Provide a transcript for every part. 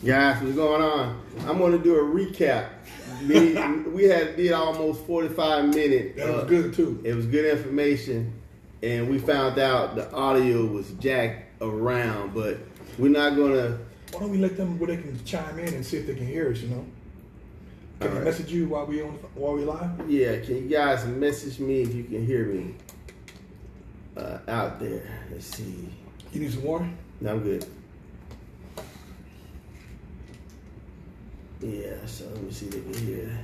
Guys, what's going on? I'm going to do a recap. We did almost 45 minutes. That was good too. It was good information, and we found out the audio was jacked around, but we're not going to. Why don't we let them where they can chime in and see if they can hear us? You know, can they message you while we live? Yeah, can you guys message me if you can hear me out there? Let's see. You need some water? No, I'm good. Yeah, so let me see if they can hear.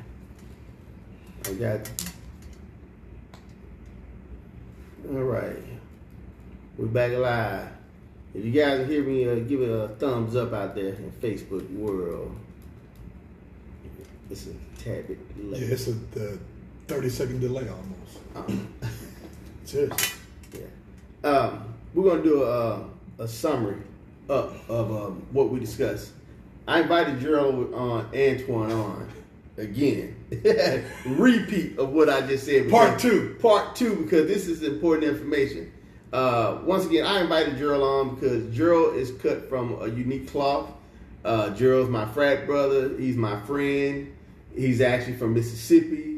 I got. All right, we're back live. If you guys hear me, give it a thumbs up out there in Facebook world. It's a tad bit delay. Yeah, it's a 30-second delay almost. Seriously. Yeah. We're gonna do a summary of what we discussed. I invited Gerald Antoine on again. Repeat of what I just said. Part two, because this is important information. Once again, I invited Gerald on because Gerald is cut from a unique cloth. Gerald's my frat brother. He's my friend. He's actually from Mississippi.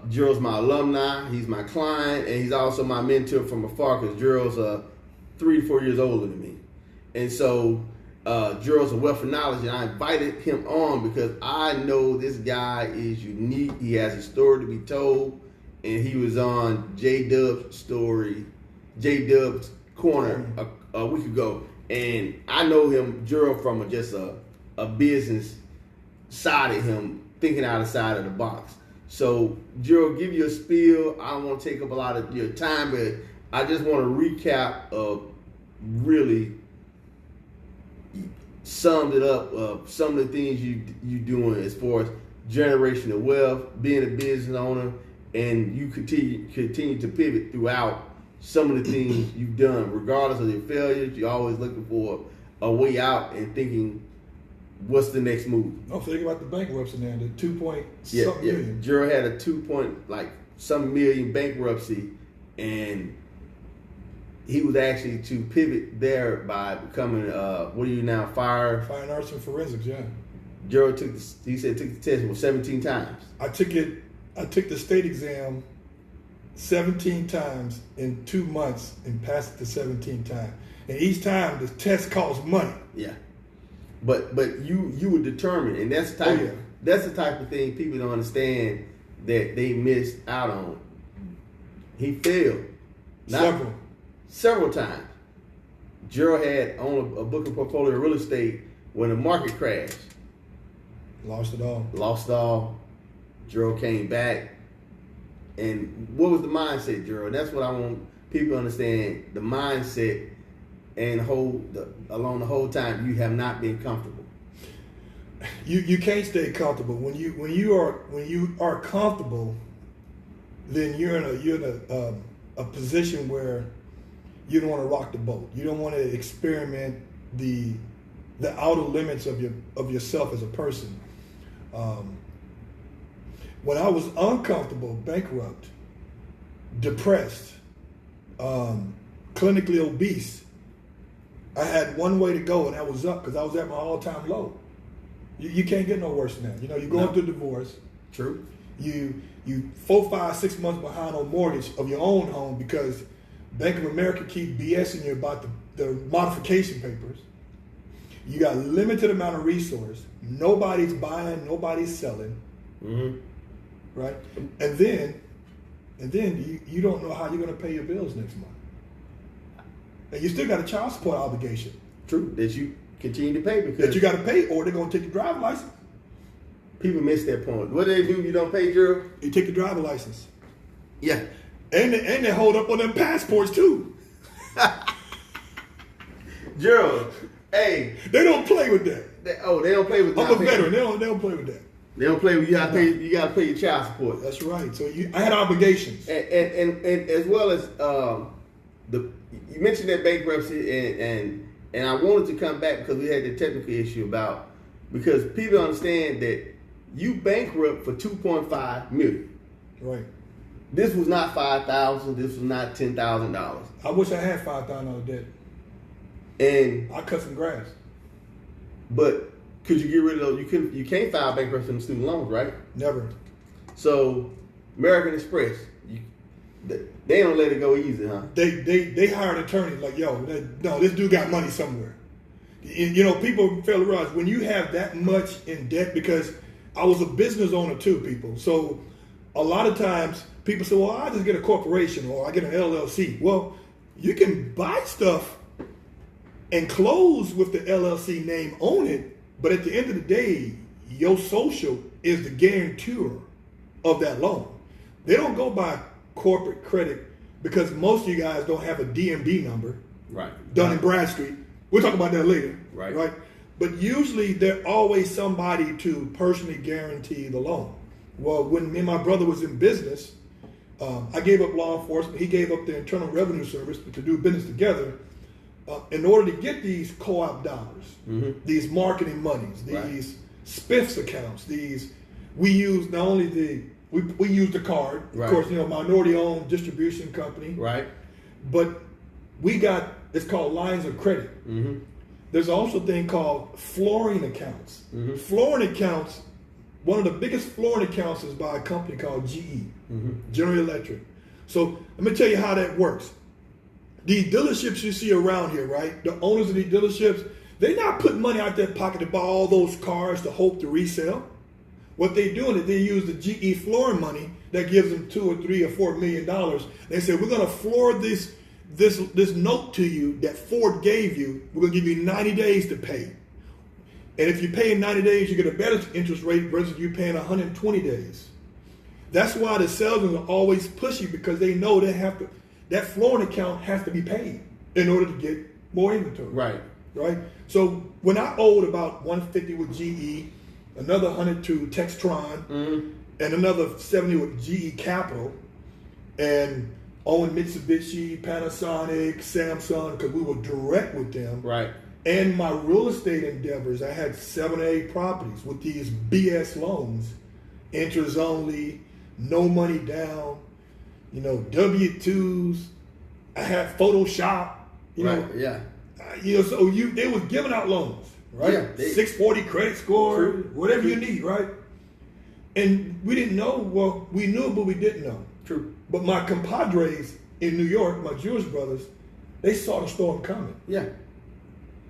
Gerald's my alumni. He's my client, and he's also my mentor from afar because Gerald's 3 to 4 years older than me. And so Gerald's a wealth of knowledge, and I invited him on because I know this guy is unique. He has a story to be told, and he was on J-Dub's Corner a week ago, and I know him, Gerald, from just a business side of him, thinking outside of the box. So, Gerald, give you a spiel. I don't want to take up a lot of your time, but I just want to recap of really summed it up of some of the things you doing as far as generational wealth, being a business owner, and you continue to pivot throughout some of the things you've done, regardless of your failures. You're always looking for a way out and thinking, what's the next move? Oh, think about the bankruptcy now, the 2.something million. Gerald had a 2-point million bankruptcy, and he was actually to pivot there by becoming what are you now? Fire and arson forensics, yeah. Gerald took the test 17 times. I took the state exam 17 times in 2 months and passed it the 17th time. And each time the test costs money. Yeah. But you were determined, and that's the type of thing people don't understand that they missed out on. He failed. Several times. Gerald had owned a book and portfolio of real estate when the market crashed. Lost it all. Gerald came back. And what was the mindset, Gerald? That's what I want people to understand. The mindset and along the whole time, you have not been comfortable. You can't stay comfortable. When you are comfortable, then you're in a position where you don't want to rock the boat. You don't want to experiment the outer limits of yourself as a person. When I was uncomfortable, bankrupt, depressed, clinically obese, I had one way to go, and that was up because I was at my all-time low. You can't get no worse than that. You know, you're going through divorce. True. You 4, 5, 6 months behind on mortgage of your own home because Bank of America keep BSing you about the modification papers. You got limited amount of resource. Nobody's buying, nobody's selling. Mm-hmm. Right? And then you don't know how you're going to pay your bills next month. And you still got a child support obligation. True. That you continue to pay because that you got to pay, or they're going to take your driver's license. People miss that point. What do they do? You don't pay, Gerald? You take the driver's license. Yeah. And they hold up on them passports too. Gerald, hey. They don't play with that. They don't play with that. I'm a veteran. They don't play with that. They don't play with you. You gotta pay your child support. That's right. So I had obligations. And as well as you mentioned that bankruptcy and I wanted to come back because we had the technical issue because people understand that you bankrupt for $2.5 million. Right. This was not $5,000. This was not $10,000. I wish I had $5,000 debt. And I cut some grass. But could you get rid of those? You can't file bankruptcy on student loans, right? Never. So American Express, they don't let it go easy, huh? They hire an attorney like, yo, no, this dude got money somewhere. You know, people fail to realize when you have that much in debt, because I was a business owner too, people. So a lot of times people say, well, I just get a corporation or I get an LLC. Well, you can buy stuff and close with the LLC name on it, but at the end of the day, your social is the guarantor of that loan. They don't go by corporate credit because most of you guys don't have a DMV number, right? Dun and Bradstreet. We'll talk about that later, right? But usually there's always somebody to personally guarantee the loan. Well, when me and my brother was in business, I gave up law enforcement. He gave up the Internal Revenue Service to do business together. In order to get these co-op dollars, these marketing monies, these spiffs accounts, we use not only we use the card, of course, minority-owned distribution company, right? But we got, it's called lines of credit. There's also a thing called flooring accounts. Flooring accounts, one of the biggest flooring accounts is by a company called GE, General Electric. So let me tell you how that works. These dealerships you see around here, right? The owners of these dealerships, they're not putting money out their pocket to buy all those cars to hope to resell. What they're doing is they use the GE flooring money that gives them $2 or $3 or $4 million. They say, we're going to floor this note to you that Ford gave you. We're going to give you 90 days to pay. And if you pay in 90 days, you get a better interest rate versus you paying 120 days. That's why the salesmen are always pushy, because they know they have to. That flooring account has to be paid in order to get more inventory. Right. So when I owed about 150 with GE, another 100 to Textron, and another 70 with GE Capital, and owing Mitsubishi, Panasonic, Samsung, because we were direct with them. Right. And my real estate endeavors, I had 7 or 8 properties with these BS loans, interest only, no money down, W-2s. I had Photoshop, so they was giving out loans, right? Yeah, 640 credit score, whatever you need, right? And we didn't know. Well, we knew, but we didn't know. True. But my compadres in New York, my Jewish brothers, they saw the storm coming. Yeah.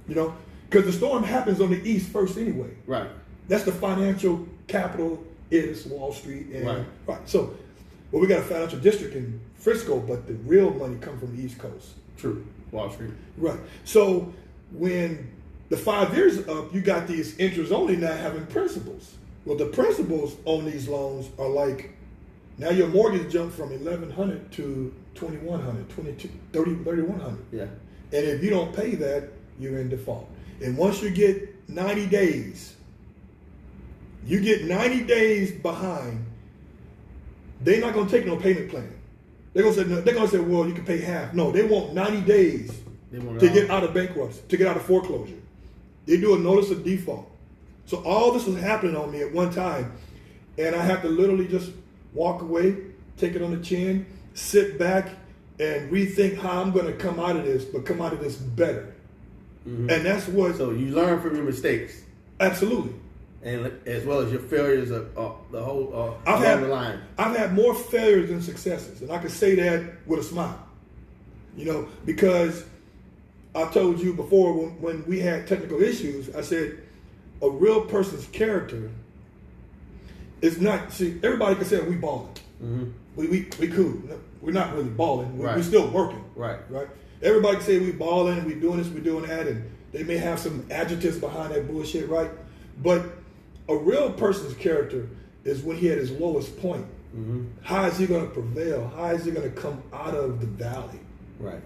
Because the storm happens on the East first anyway. Right. That's the financial capital is Wall Street. And, right. So, we got a financial district in Frisco, but the real money comes from the East Coast. True. Wall Street. Right. So when the 5 years is up, you got these interest only now having principals. Well, the principals on these loans are like, now your mortgage jumped from $1,100 to $2,100, $3,100. Yeah. And if you don't pay that, you're in default. And once you get 90 days, behind, they're not going to take no payment plan. They're going to say, well, you can pay half. No, they want 90 days to get out of bankruptcy, to get out of foreclosure. They do a notice of default. So all this was happening on me at one time, and I have to literally just walk away, take it on the chin, sit back, and rethink how I'm going to come out of this, but come out of this better. And that's what... So you learn from your mistakes. Absolutely. And as well as your failures of the whole along the line. I've had more failures than successes, and I can say that with a smile. Because I told you before when we had technical issues, I said a real person's character is not. See, everybody can say we balling. We cool. We're not really balling. We're still working. Right. Everybody can say we balling. We doing this. We doing that, and they may have some adjectives behind that bullshit, right? But a real person's character is when he at his lowest point. How is he going to prevail? How is he going to come out of the valley? Right.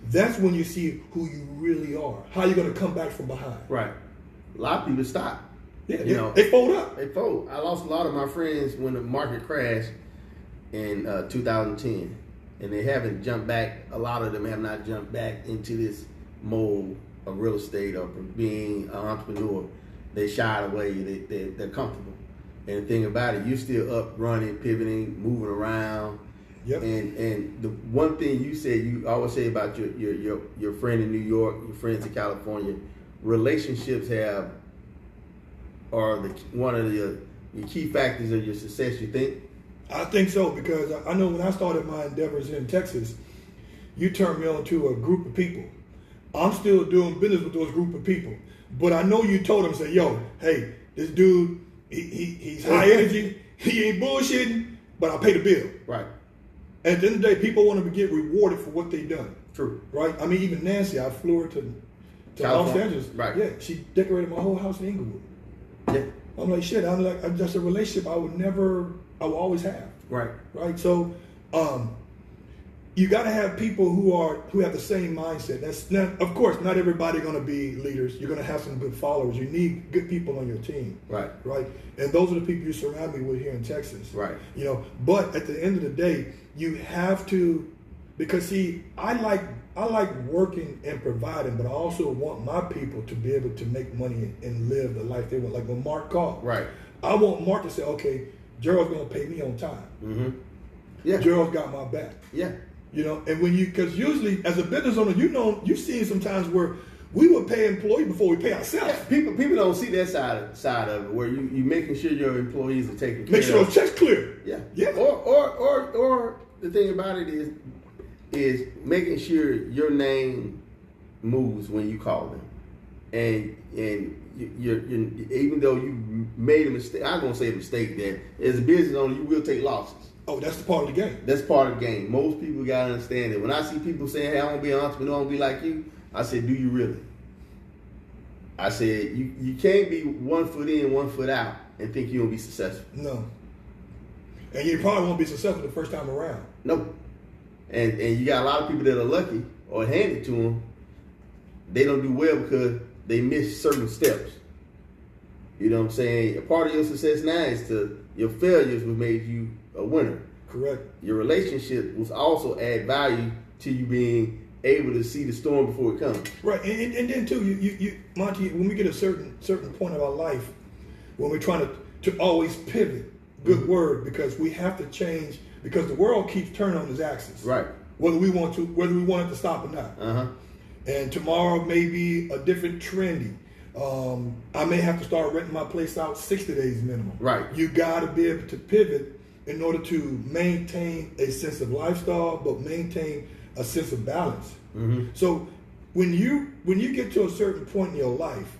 That's when you see who you really are. How are you going to come back from behind? Right. A lot of people stop. Yeah, they fold up. They fold. I lost a lot of my friends when the market crashed in 2010, and they haven't jumped back. A lot of them have not jumped back into this mold of real estate or being an entrepreneur. They shied away. They're comfortable. And the thing about it, you're still up, running, pivoting, moving around. Yep. And the one thing you said, you always say about your friend in New York, your friends in California, relationships are one of your key factors of your success. You think? I think so, because I know when I started my endeavors in Texas, you turned me on to a group of people. I'm still doing business with those group of people, but I know you told them, say, yo, hey, this dude, he's high energy, he ain't bullshitting, but I'll pay the bill. Right. At the end of the day, people want to get rewarded for what they've done. True. Right? I mean, even Nancy, I flew her to Los Angeles. Right. Yeah, she decorated my whole house in Inglewood. Yeah. I'm like, shit, I'm just a relationship I will always have. Right. Right? So, you got to have people who have the same mindset. That's not, of course, not everybody going to be leaders. You're going to have some good followers. You need good people on your team. Right. Right. And those are the people you surround me with here in Texas. Right. You know, but at the end of the day, you have to, because see, I like working and providing, but I also want my people to be able to make money and live the life they want. Like when Mark called, right? I want Mark to say, okay, Gerald's going to pay me on time. Mm-hmm. Yeah. Gerald's got my back. Yeah. You know, and because usually as a business owner, you've seen sometimes where we would pay employees before we pay ourselves. Yeah, people don't see that side of it, where you making sure your employees are taken care of. Make sure those checks clear. Yeah. Yeah. Or the thing about it is making sure your name moves when you call them, and you're even though you made a mistake, I'm gonna say a mistake. That as a business owner, you will take losses. Oh, that's the part of the game. That's part of the game. Most people gotta understand it. When I see people saying, "Hey, I want to be an entrepreneur, I want to be like you," I said, "Do you really?" I said, "You can't be 1 foot in, 1 foot out, and think you're gonna be successful." No. And you probably won't be successful the first time around. No. And you got a lot of people that are lucky or handed to them. They don't do well because they miss certain steps. You know what I'm saying? A part of your success now is your failures will make you a winner. Correct. Your relationship will also add value to you being able to see the storm before it comes. Right, and then too, you Monte, when we get a certain point of our life, when we're trying to always pivot, good word, because we have to change, because the world keeps turning on its axis. Right. Whether we want it to stop or not. Uh-huh. And tomorrow may be a different trendy. I may have to start renting my place out 60 days minimum. Right. You got to be able to pivot in order to maintain a sense of lifestyle, but maintain a sense of balance. Mm-hmm. So when you get to a certain point in your life,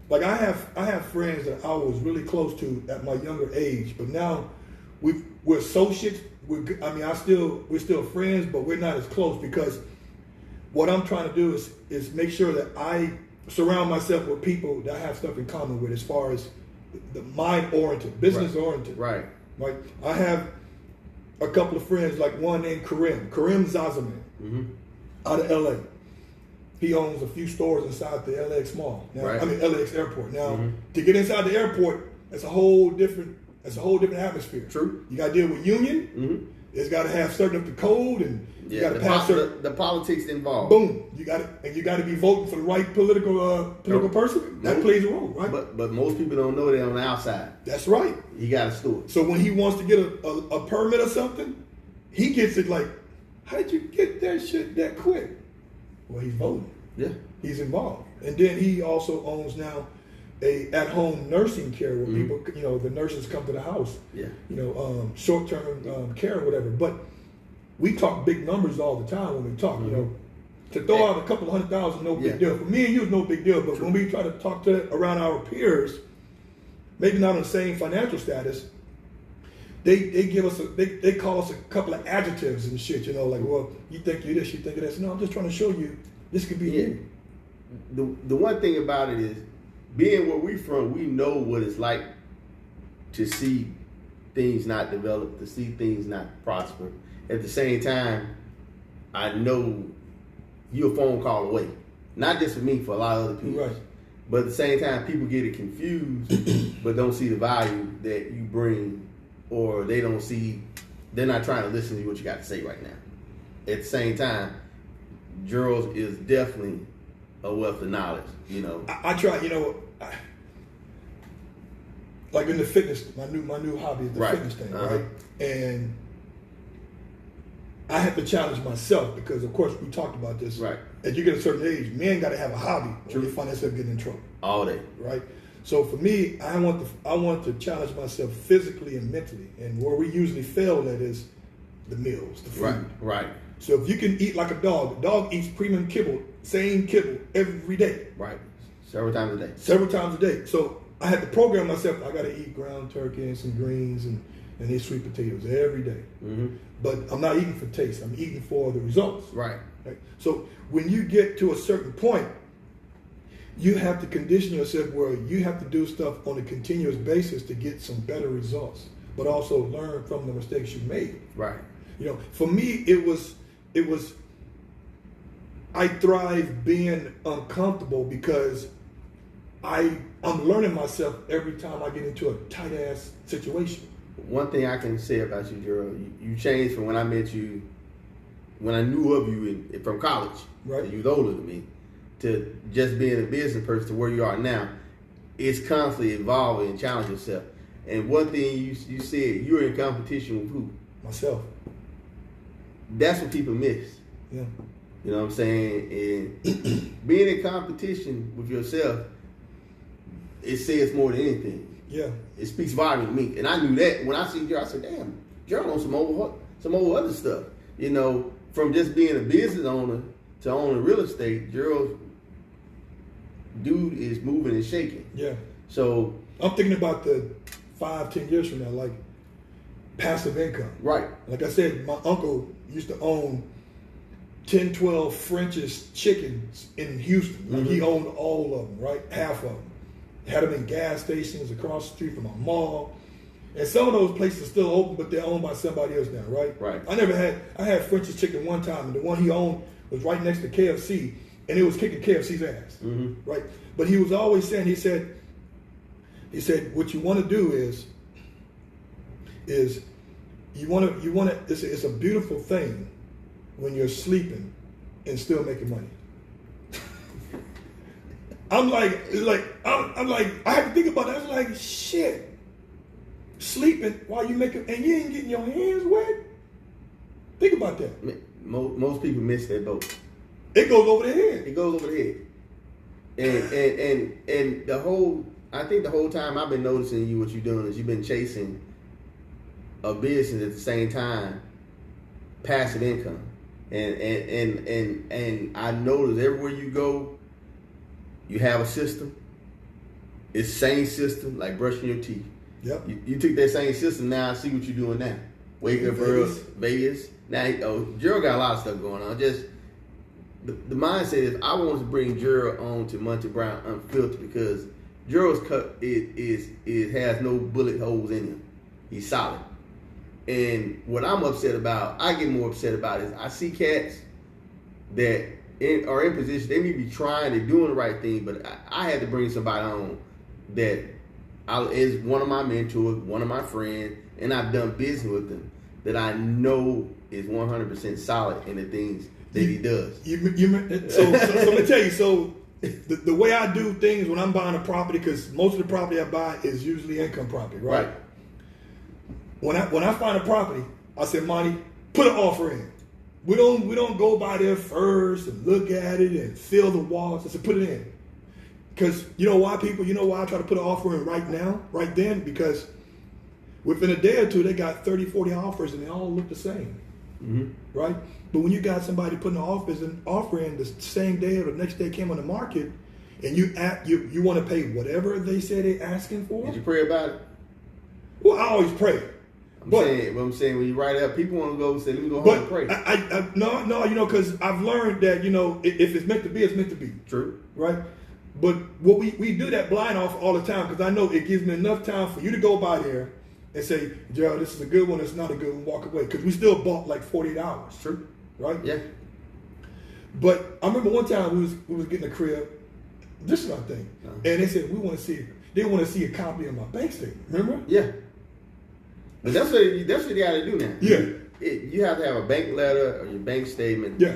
like I have friends that I was really close to at my younger age, but now we're associates. We're still friends, but we're not as close, because what I'm trying to do is make sure that I surround myself with people that I have stuff in common with, as far as the mind-oriented, business-oriented. Right. Right. I have a couple of friends, like one named Karim Zazaman, out of LA. He owns a few stores inside the LAX mall. Now, right. LAX airport. Now, to get inside the airport, that's a whole different atmosphere. True. You got to deal with union. Mm-hmm. It's got to have certain up the code, and you got to pass the politics involved. Boom. You got to be voting for the right political person. That plays a role, right? But most people don't know that on the outside. That's right. You got to steward. So when he wants to get a permit or something, he gets it like, how did you get that shit that quick? Well, he's voting. Yeah. He's involved. And then he also owns now a at-home nursing care where people, the nurses come to the house. Yeah. Short-term care or whatever. But we talk big numbers all the time when we talk, To throw out a couple of $100,000, no big deal. For me and you, it's no big deal. But when we try to talk around our peers, maybe not on the same financial status, they give us they call us a couple of adjectives and shit. Like, well, you think you this, you think of this. No, I'm just trying to show you this could be you. The one thing about it is, being where we from, we know what it's like to see things not develop, to see things not prosper. At the same time, I know you're a phone call away. Not just for me, for a lot of other people. Right. But at the same time, people get it confused, but don't see the value that you bring, or they're not trying to listen to what you got to say right now. At the same time, Gerald is definitely a wealth of knowledge, I try, like in the fitness, my new hobby is the fitness thing, right? And I had to challenge myself because, of course, we talked about this. Right. As you get a certain age, men got to have a hobby. True. Or you find yourself getting in trouble. All day. Right. So for me, I want to challenge myself physically and mentally. And where we usually fail at is the meals, the food. Right. So if you can eat like a dog eats premium kibble, same kibble every day. Right. Several times a day. So I had to program myself. I got to eat ground turkey and some greens and eat sweet potatoes every day. Mm-hmm. But I'm not eating for taste. I'm eating for the results. Right. So when you get to a certain point, you have to condition yourself where you have to do stuff on a continuous basis to get some better results, but also learn from the mistakes you made. Right. For me, it was. I thrive being uncomfortable because I'm learning myself every time I get into a tight ass situation. One thing I can say about you, Gerald, you changed from when I met you, when I knew of you from college. Right. You was older than me, to just being a business person to where you are now. It's constantly evolving and challenge yourself. And one thing you said, you're in competition with who? Myself. That's what people miss. Yeah. You know what I'm saying? And being in competition with yourself, it says more than anything. Yeah. It speaks volume to me. And I knew that when I see Gerald, I said, damn, Gerald on some old other stuff. From just being a business owner to owning real estate, Gerald, dude is moving and shaking. Yeah. So I'm thinking about the 5-10 years from now, like passive income. Right. Like I said, my uncle used to own 10, 12 French's chickens in Houston. Like he owned all of them, right? Half of them. Had them in gas stations across the street from a mall. And some of those places are still open, but they're owned by somebody else now, right? Right. I had French's chicken one time, and the one he owned was right next to KFC, and it was kicking KFC's ass, right? But he was always saying, he said, what you want to do is you want to. It's a beautiful thing when you're sleeping and still making money. I had to think about that. I was like, shit, sleeping while you making, and you ain't getting your hands wet. Think about that. Most people miss that boat. It goes over their head. It goes over their head. And I think the whole time I've been noticing you, what you're doing is you've been chasing a business at the same time, passive income. And I notice everywhere you go, you have a system. It's the same system, like brushing your teeth. Yep. You took that same system. Now I see what you're doing now. Wake up early, Vegas. Now, Gerald got a lot of stuff going on. Just the mindset is I want to bring Gerald on to Monte Brown Unfiltered because Gerald's cut it has no bullet holes in him. He's solid. And what I'm upset about, I get more upset about is I see cats that are in position. They may be trying, they're doing the right thing, but I had to bring somebody on that is one of my mentors, one of my friends, and I've done business with them that I know is 100% solid in the things that he does. So let me tell you. So the way I do things when I'm buying a property, because most of the property I buy is usually income property, right? When I find a property, I say, Monte, put an offer in. We don't go by there first and look at it and fill the walls. I said, put it in. Because you know why I try to put an offer in right now, right then? Because within a day or two, they got 30, 40 offers and they all look the same, right? But when you got somebody putting an offer in the same day or the next day came on the market, and you want to pay whatever they say they're asking for. Did you pray about it? Well, I always pray. I'm saying when you write it up, people want to go say, let me go home and pray. No, because I've learned that, if it's meant to be, it's meant to be. True. Right? But what we do that blind offer all the time, because I know it gives me enough time for you to go by there and say, Gerald, this is a good one, it's not a good one, walk away. Because we still bought like 48 hours. True. Right? Yeah. But I remember one time we was getting a crib. This is my thing. And they said, they want to see a copy of my bank statement. Remember? Yeah. But that's what you got to do now. Yeah. You have to have a bank letter or your bank statement. Yeah.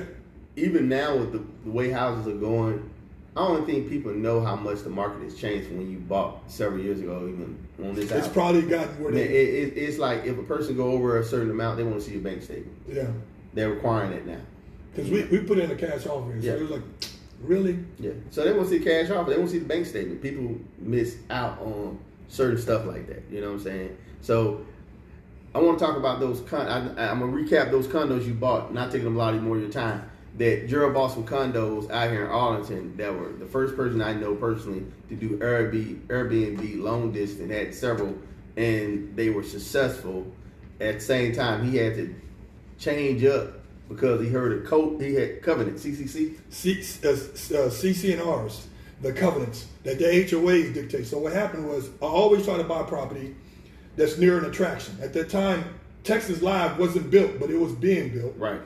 Even now with the way houses are going, I don't think people know how much the market has changed from when you bought several years ago, even on this house. It's probably gotten where it's like if a person go over a certain amount, they want to see a bank statement. Yeah. they're requiring it now. Because we put in a cash offer, so it was like, really? Yeah. So they want to see cash offer. They want to see the bank statement. People miss out on certain stuff like that. You know what I'm saying? So I want to talk about those. I'm gonna recap those condos you bought. Not taking a lot more of your time. That Gerald bought some condos out here in Arlington that were the first person I know personally to do Airbnb long distance. Had several, and they were successful. At the same time, he had to change up because he heard he had covenant, CCC? CC&Rs, the covenants that the HOAs dictate. So what happened was, I always try to buy property that's near an attraction. At that time, Texas Live wasn't built, but it was being built. Right.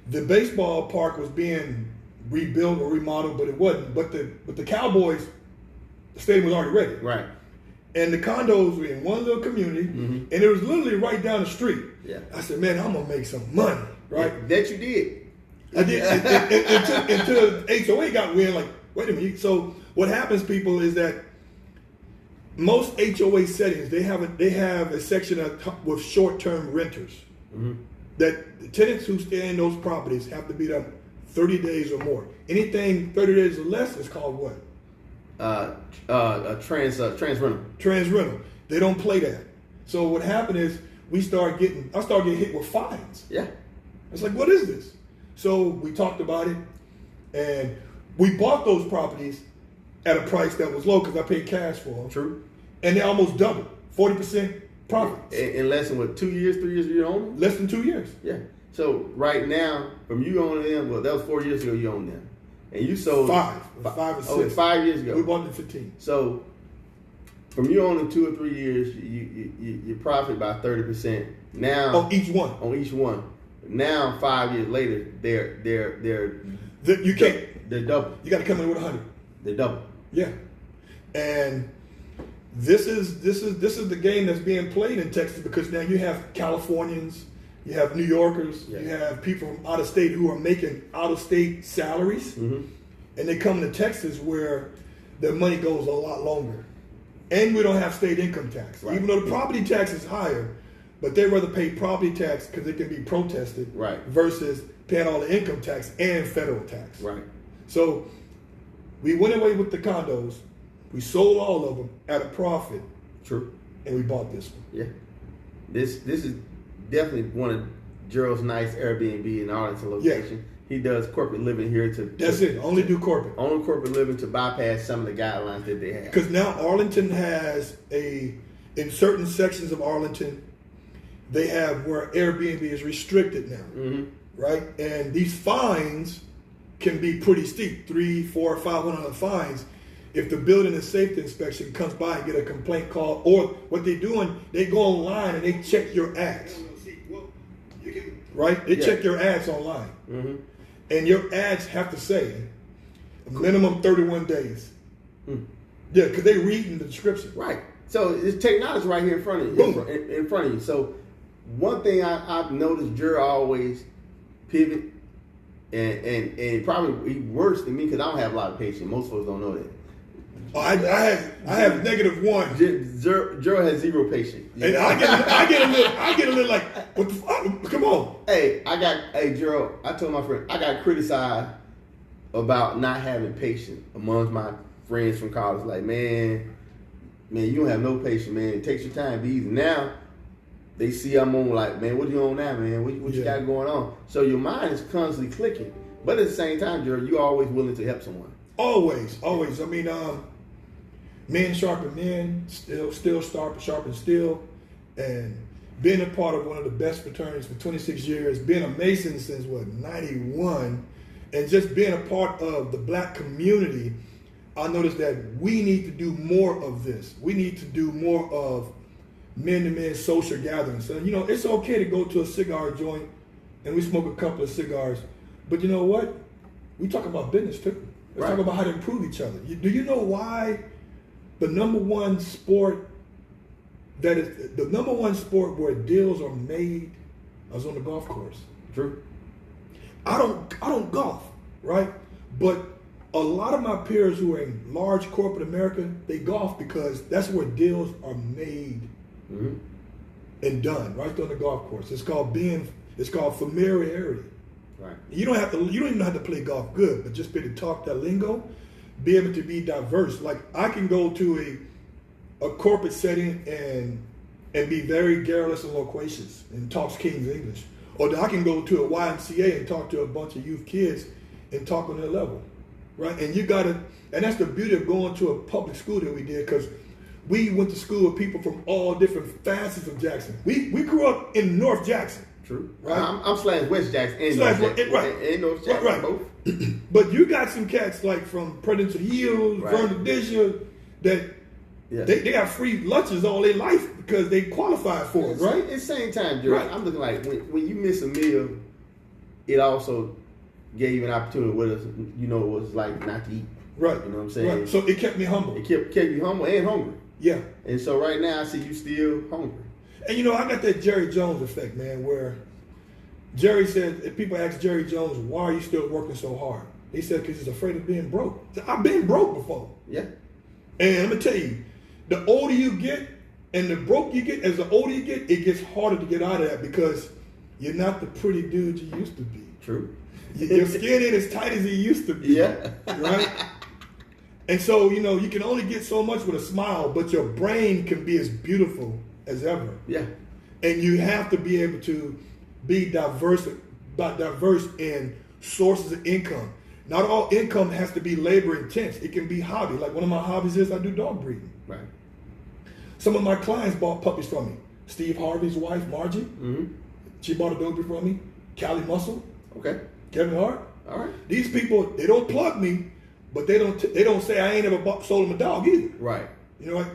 The baseball park was being rebuilt or remodeled, but it wasn't. But the Cowboys, the stadium was already ready. Right. And the condos were in one little community, and it was literally right down the street. Yeah. I said, man, I'm gonna make some money. Right? Yeah, that you did. I did until HOA got wind. Like, wait a minute. So what happens, people, is that most HOA settings they have a section with short-term renters. That the tenants who stay in those properties have to be there 30 days or more. Anything 30 days or less is called what? Trans rental. Trans rental. They don't play that. So what happened is I started getting hit with fines. Yeah. It's like, what is this? So we talked about it, and we bought those properties at a price that was low because I paid cash for them. True. And they almost doubled, 40% profits. In less than 2 years, 3 years you own them? Less than 2 years. Yeah. So right now, from you owning them, well, that was 4 years ago you owned them. And you sold... 5 or 6. Oh, 5 years ago. We bought them 15. So from you owning 2 or 3 years, you profit by 30%. Now... On each one. On each one. Now, 5 years later, they're you can't. They're double. You got to come in with 100. They're double. Yeah, and this is the game that's being played in Texas because now you have Californians, you have New Yorkers, you have people from out of state who are making out of state salaries, and they come to Texas where their money goes a lot longer, and we don't have state income tax, even though the property tax is higher. But they'd rather pay property tax because it can be protested versus paying all the income tax and federal tax. Right. So we went away with the condos. We sold all of them at a profit. True. And we bought this one. Yeah. This is definitely one of Gerald's nice Airbnb in Arlington location. He does corporate living here That's it. Only do corporate. Only corporate living to bypass some of the guidelines that they have. Because now Arlington has in certain sections of Arlington, they have where Airbnb is restricted now, right? And these fines can be pretty steep, $300, $400, $500 fines. If the building and safety inspection comes by and get a complaint call, or what they're doing, they go online and they check your ads, right? They check your ads online, and your ads have to say minimum 31 days. Yeah, because they read in the description. Right. So it's technology right here in front of you. In front of you. So one thing I've noticed, Gerald always pivot, and probably worse than me because I don't have a lot of patience. Most folks don't know that. Oh, I have -1. Gerald has 0 patience. And I get a little like, what the fuck? Come on. Hey, Gerald, I told my friend, I got criticized about not having patience amongst my friends from college. Like, man, you don't have no patience, man. It takes your time, be easy. Now, they see I'm on like, man, what you on now, man? What you got going on? So your mind is constantly clicking. But at the same time, Gerald, you're always willing to help someone. Always. I mean, men sharpen men, steel sharpen steel. And being a part of one of the best fraternities for 26 years, being a Mason since, 91, and just being a part of the black community, I noticed that we need to do more of this. We need to do more of men-to-men social gatherings. So, it's okay to go to a cigar joint and we smoke a couple of cigars. But you know what? We talk about business too. Let's talk about how to improve each other. Do you know why the number one sport where deals are made is on the golf course? True. I don't golf, right? But a lot of my peers who are in large corporate America, they golf because that's where deals are made and done, right there on the golf course. It's called being It's called familiarity. Right. You don't even have to play golf good, but just be able to talk that lingo, be able to be diverse. Like I can go to a corporate setting and be very garrulous and loquacious and talk King's English. Or I can go to a YMCA and talk to a bunch of youth kids and talk on their level. Right? And and that's the beauty of going to a public school that we did, because we went to school with people from all different facets of Jackson. We grew up in North Jackson. True. Right? I'm / West Jackson and North Jackson. Right. And North Jackson, right. both. But you got some cats like from Predator Hills, Right. Vernon Disher, that they got free lunches all their life because they qualified for it, right? At the same time, Gerald, Right. I'm looking like when you miss a meal, it also gave you an opportunity what it was like not to eat. Right. You know what I'm saying? Right. So it kept me humble. It kept you humble and hungry. Yeah. And so right now I see you still hungry. And I got that Jerry Jones effect, man, where Jerry said, if people ask Jerry Jones, why are you still working so hard? He said, because he's afraid of being broke. I've been broke before. Yeah. And I'm going to tell you, the older you get and the broke you get, as the older you get, it gets harder to get out of that because you're not the pretty dude you used to be. True. Your skin ain't as tight as it used to be. Yeah. Right? And so, you can only get so much with a smile, but your brain can be as beautiful as ever. Yeah. And you have to be able to be diverse in sources of income. Not all income has to be labor intense. It can be hobby. Like one of my hobbies is I do dog breeding. Right. Some of my clients bought puppies from me. Steve Harvey's wife, Margie, she bought a dog breed from me. Callie Muscle, Okay. Kevin Hart. All right. These people, they don't plug me, but they don't say I ain't ever sold them a dog either. Right.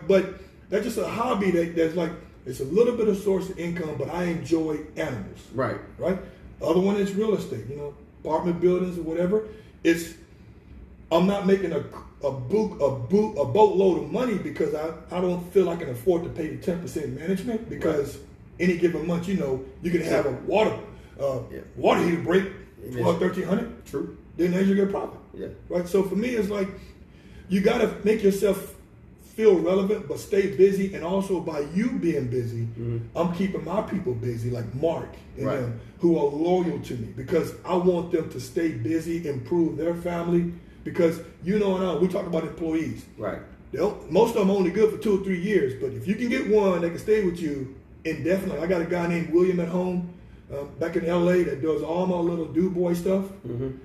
But that's just a hobby that's like, it's a little bit of source of income, but I enjoy animals. Right. Right? The other one is real estate, apartment buildings or whatever. I'm not making a boatload of money because I don't feel I can afford to pay the 10% management because any given month, you can have a water heater break, $1,300. True. Then there's your good profit. Yeah. Right. So for me, it's like you got to make yourself feel relevant, but stay busy. And also by you being busy, I'm keeping my people busy, like Mark and them, who are loyal to me because I want them to stay busy, improve their family. Because we talk about employees. Right. Most of them only good for 2 or 3 years, but if you can get one that can stay with you indefinitely. I got a guy named William at home back in LA that does all my little do-boy stuff.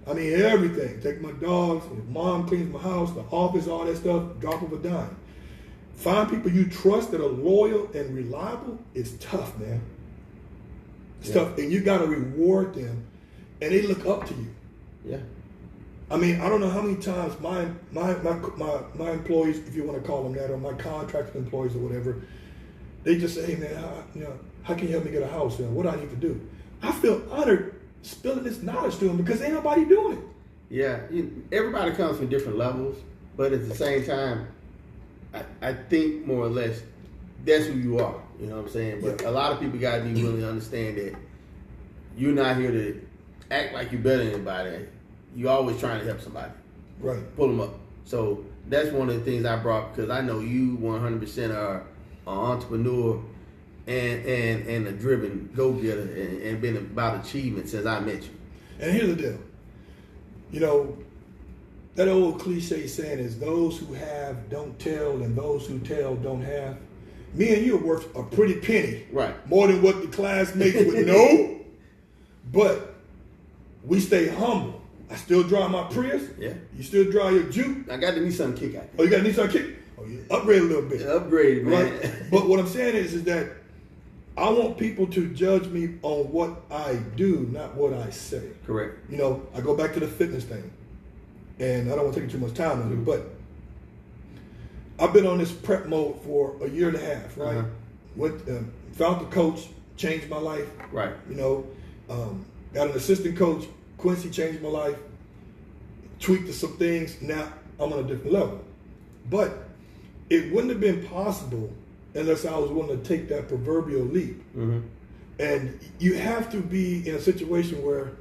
I mean, everything. Take my dogs, mom cleans my house, the office, all that stuff, drop of a dime. Find people you trust that are loyal and reliable is tough, man. It's tough, and you got to reward them, and they look up to you. Yeah. I mean, I don't know how many times my employees, if you want to call them that, or my contracted employees or whatever, they just say, "Hey, man, how can you help me get a house? What do I need to do?" I feel honored spilling this knowledge to them because ain't nobody doing it. Yeah, everybody comes from different levels, but at the same time, I think more or less that's who you are. You know what I'm saying? But a lot of people got to be willing to understand that you're not here to act like you're better than anybody. You're always trying to help somebody. Right. Pull them up. So that's one of the things I brought because I know you 100% are an entrepreneur and a driven go-getter and been about achievement since I met you. And here's the deal. That old cliche saying is those who have don't tell and those who tell don't have. Me and you are worth a pretty penny. Right. More than what the classmates would know. But we stay humble. I still drive my Prius. Yeah. You still drive your Juke. I got the Nissan Kick out there. Oh, you got a Nissan Kick? Oh, you upgrade a little bit. Upgrade, man. Right? But what I'm saying is that I want people to judge me on what I do, not what I say. Correct. I go back to the fitness thing. And I don't want to take too much time on it, but I've been on this prep mode for a year and a half, right? Found the coach, changed my life. Right. Got an assistant coach, Quincy, changed my life. Tweaked some things. Now I'm on a different level. But it wouldn't have been possible unless I was willing to take that proverbial leap. And you have to be in a situation where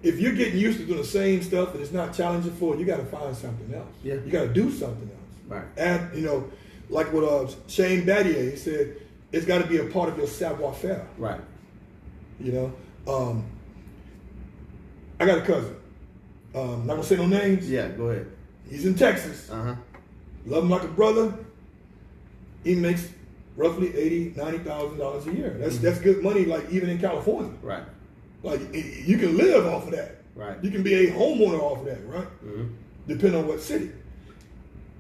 if you're getting used to doing the same stuff and it's not challenging for you, got to find something else. Yeah. You got to do something else. Right. And, like what Shane Battier, he said, it's got to be a part of your savoir-faire. Right. You know, I got a cousin. Not gonna say no names. Yeah, go ahead. He's in Texas. Love him like a brother. He makes roughly $80,000-$90,000 a year. That's good money. Like even in California. Right. Like you can live off of that. Right. You can be a homeowner off of that. Right. Depending on what city.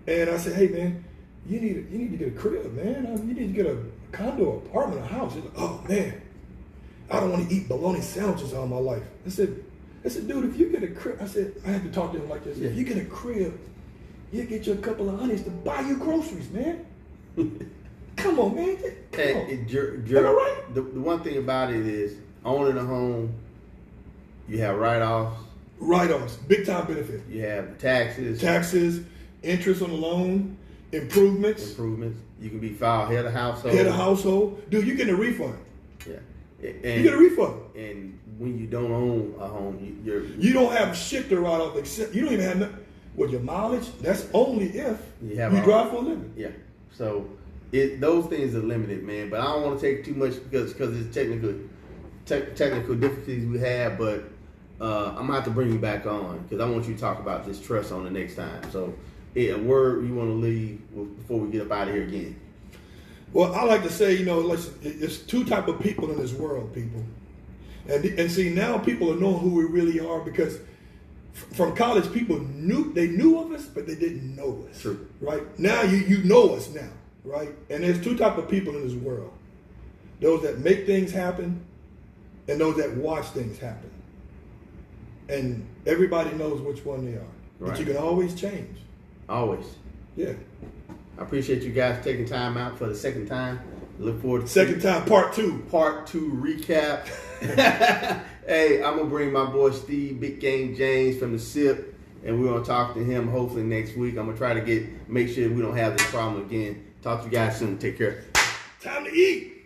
And I said, hey man, you need to get a crib, man. You need to get a condo, apartment, a house. He's like, oh man, I don't want to eat bologna sandwiches all my life. I said, dude, if you get a crib, I said, I had to talk to him like this. Yeah. If you get a crib, you get you a couple of honeys to buy you groceries, man. Come on, man. Come on. Am I right? The one thing about it is owning a home, you have write-offs. Write-offs, big time benefit. You have taxes. Taxes, interest on the loan, improvements. You can be filed head of household. Head of household. Dude, you getting a refund. Yeah. And you get a refund. And when you don't own a home, you don't have shit to write off except you don't even have nothing. Well, your mileage, that's only if you drive for a living. Yeah. So those things are limited, man. But I don't want to take too much because it's technical difficulties we have. But I'm gonna have to bring you back on because I want you to talk about this trust on the next time. So, a word you want to leave before we get up out of here again. Well, I like to say, you know, there's two type of people in this world, people. And see, now people are knowing who we really are because from college, people knew of us, but they didn't know us. True. Right? Now you know us now, right? And there's two type of people in this world. Those that make things happen and those that watch things happen. And everybody knows which one they are. Right. But you can always change. Always. Yeah. I appreciate you guys taking time out for the second time. Look forward to second time, part two. Part 2 recap. Hey, I'm gonna bring my boy Steve Big Game James from the SIP, and we're gonna talk to him hopefully next week. I'm gonna try to make sure we don't have this problem again. Talk to you guys soon. Take care. Time to eat.